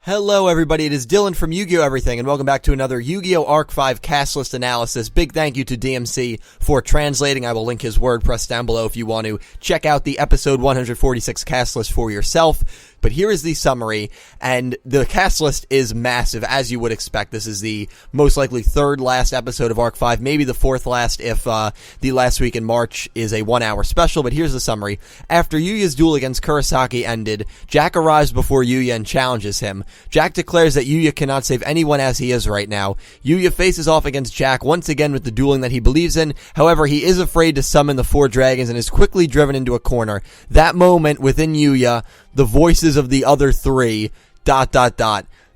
Hello everybody, it is Dylan from Yugioh Everything, and welcome back to another Yu-Gi-Oh! Arc 5 cast list analysis. Big thank you to DMC for translating. I will link his WordPress down below if you want to check out the episode 146 cast list for yourself. But here is the summary, and the cast list is massive, as you would expect. This is the most likely third last episode of Arc 5, maybe the fourth last if the last week in March is a 1 hour special, but here's the summary. After Yuya's duel against Kurosaki ended, Jack arrives before Yuya and challenges him. Jack declares that Yuya cannot save anyone as he is right now. Yuya faces off against Jack once again with the dueling that he believes in. However, he is afraid to summon the 4 dragons and is quickly driven into a corner. That moment within Yuya, the voices of the other 3, ...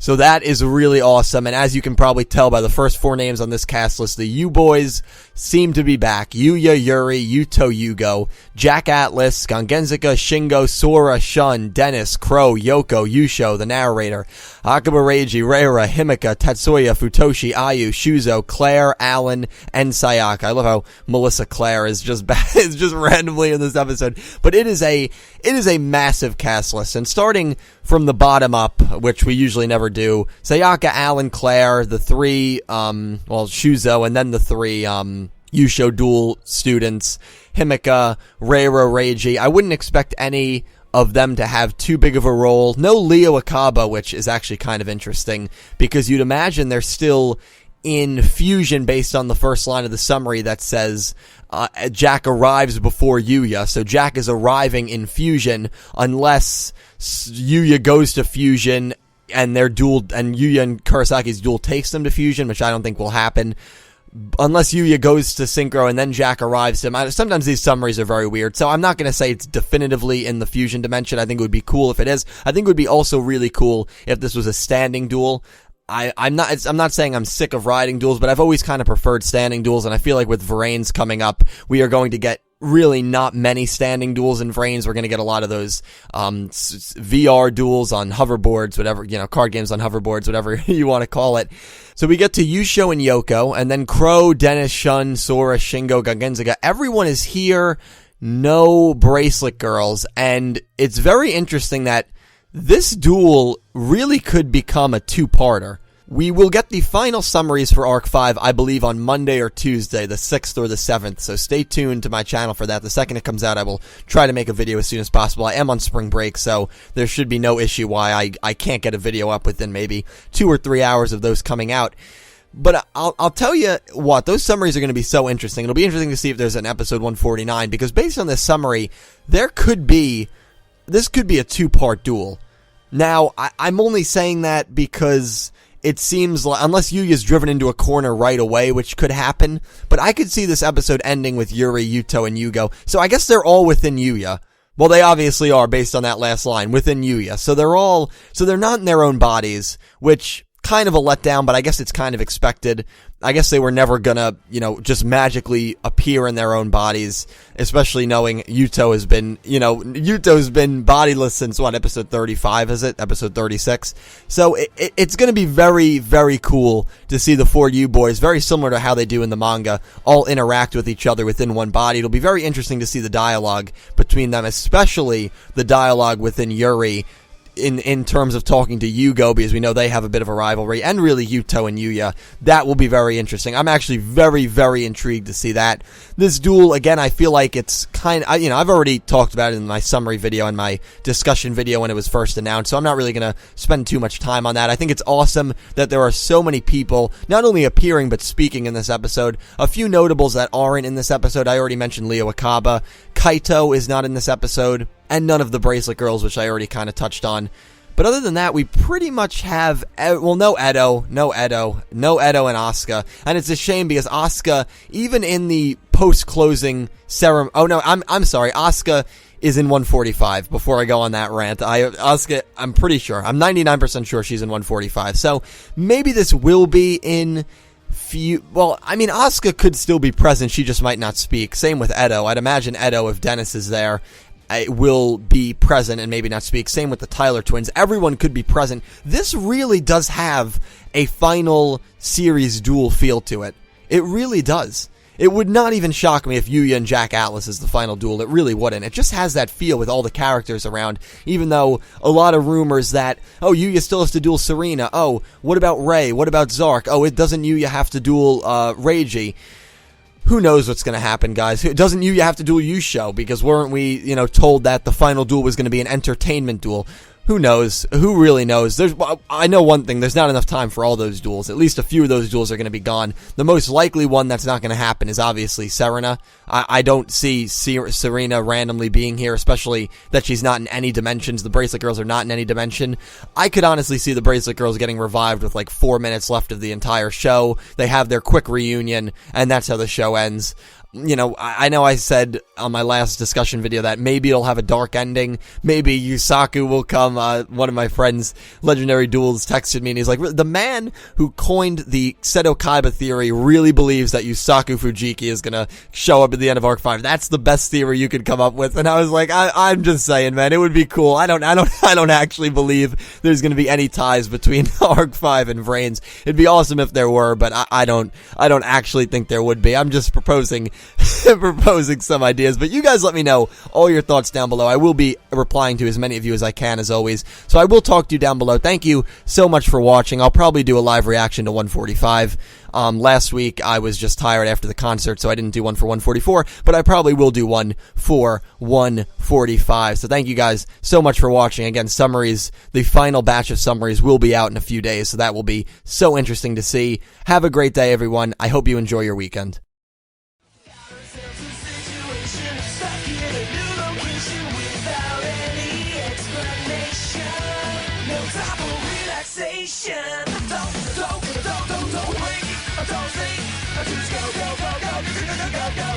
So that is really awesome, and as you can probably tell by the first 4 names on this cast list, the U-Boys seem to be back. Yuya, Yuri, Yuto, Yugioh, Jack Atlas, Gangenzika, Shingo, Sora, Shun, Dennis, Crow, Yoko, Yugioh, the narrator, Akaba Reiji, Reira, Himika, Tetsuya, Futoshi, Ayu, Shuzo, Claire, Alan, and Sayaka. I love how Melissa Claire is just is just randomly in this episode, but it is a massive cast list, and starting from the bottom up, which we usually never do, Sayaka, Alan, Claire, the 3, Shuzo, and then the 3, Yugioh duel students, Himika, Reira, Reiji. I wouldn't expect any of them to have too big of a role. No Leo Akaba, which is actually kind of interesting, because you'd imagine they're still in fusion based on the first line of the summary that says Jack arrives before Yuya. So Jack is arriving in fusion unless Yuya goes to fusion and their duel, and Yuya and Kurosaki's duel takes them to fusion, which I don't think will happen. Unless Yuya goes to Synchro and then Jack arrives to him. Sometimes these summaries are very weird, so I'm not going to say it's definitively in the fusion dimension. I think it would be cool if it is. I think it would be also really cool if this was a standing duel. I'm not saying I'm sick of riding duels, but I've always kind of preferred standing duels, and I feel like with Vrains coming up, we are going to get really not many standing duels in Vrains. We're going to get a lot of those VR duels on hoverboards, whatever, card games on hoverboards, whatever you want to call it. So we get to Yugioh and Yoko, and then Crow, Dennis, Shun, Sora, Shingo, Gangenzika. Everyone is here, no Bracelet Girls, and it's very interesting that this duel really could become a 2-parter. We will get the final summaries for Arc 5, I believe, on Monday or Tuesday, the 6th or the 7th, so stay tuned to my channel for that. The second it comes out, I will try to make a video as soon as possible. I am on spring break, so there should be no issue why I can't get a video up within maybe 2 or 3 hours of those coming out. But I'll tell you what, those summaries are going to be so interesting. It'll be interesting to see if there's an episode 149, because based on this summary, this could be a 2-part duel. Now, I'm only saying that because it seems like, unless Yuya's driven into a corner right away, which could happen, but I could see this episode ending with Yuri, Yuto, and Yugioh. So I guess they're all within Yuya. Well, they obviously are based on that last line, within Yuya. So they're not in their own bodies, which kind of a letdown, but I guess it's kind of expected. I guess they were never gonna, just magically appear in their own bodies, especially knowing Yuto's been bodiless since, episode 35, is it? Episode 36. So it's gonna be very, very cool to see the 4 U-Boys, very similar to how they do in the manga, all interact with each other within one body. It'll be very interesting to see the dialogue between them, especially the dialogue within Yuri, in terms of talking to Yugioh, because we know they have a bit of a rivalry, and really Yuto and Yuya. That will be very interesting. I'm actually very, very intrigued to see that. This duel, again, I feel like it's kind of, I've already talked about it in my summary video and my discussion video when it was first announced, so I'm not really going to spend too much time on that. I think it's awesome that there are so many people, not only appearing, but speaking in this episode. A few notables that aren't in this episode. I already mentioned Leo Akaba. Kaito is not in this episode, and none of the Bracelet Girls, which I already kind of touched on. But other than that, we pretty much have, no Edo and Asuka. And it's a shame because Asuka, even in the post-closing ceremony, I'm sorry, Asuka is in 145, before I go on that rant. Asuka, I'm pretty sure, I'm 99% sure she's in 145. So maybe this will be in Asuka could still be present, she just might not speak. Same with Edo. I'd imagine Edo, if Dennis is there, will be present and maybe not speak. Same with the Tyler twins. Everyone could be present. This really does have a final series duel feel to it. It really does. It would not even shock me if Yugioh and Jack Atlas is the final duel. It really wouldn't. It just has that feel with all the characters around, even though a lot of rumors that, oh, Yugioh still has to duel Serena. Oh, what about Ray? What about Zark? Oh, it doesn't Yugioh have to duel Reiji? Who knows what's going to happen, guys? Doesn't Yugioh have to duel Yugioh? Because weren't we, told that the final duel was going to be an entertainment duel? Who knows? Who really knows? I know one thing. There's not enough time for all those duels. At least a few of those duels are going to be gone. The most likely one that's not going to happen is obviously Serena. I don't see Serena randomly being here, especially that she's not in any dimensions. The Bracelet Girls are not in any dimension. I could honestly see the Bracelet Girls getting revived with like 4 minutes left of the entire show. They have their quick reunion, and that's how the show ends. I know I said on my last discussion video that maybe it'll have a dark ending. Maybe Yusaku will come. One of my friends, Legendary Duels, texted me and he's like, the man who coined the Seto Kaiba theory really believes that Yusaku Fujiki is gonna show up at the end of Arc 5. That's the best theory you could come up with. And I was like, I'm just saying, man, it would be cool. I don't actually believe there's gonna be any ties between Arc 5 and Vrains. It'd be awesome if there were, but I don't actually think there would be. I'm just proposing some ideas, but you guys let me know all your thoughts down below. I will be replying to as many of you as I can, as always, so I will talk to you down below. Thank you so much for watching. I'll probably do a live reaction to 145. Last week I was just tired after the concert, so I didn't do one for 144, but I probably will do one for 145. So thank you guys so much for watching. Again, summaries, the final batch of summaries will be out in a few days, so that will be so interesting to see. Have a great day, everyone. I hope you enjoy your weekend. Don't wait, don't think, just go, go, go, go, go, go, go, go.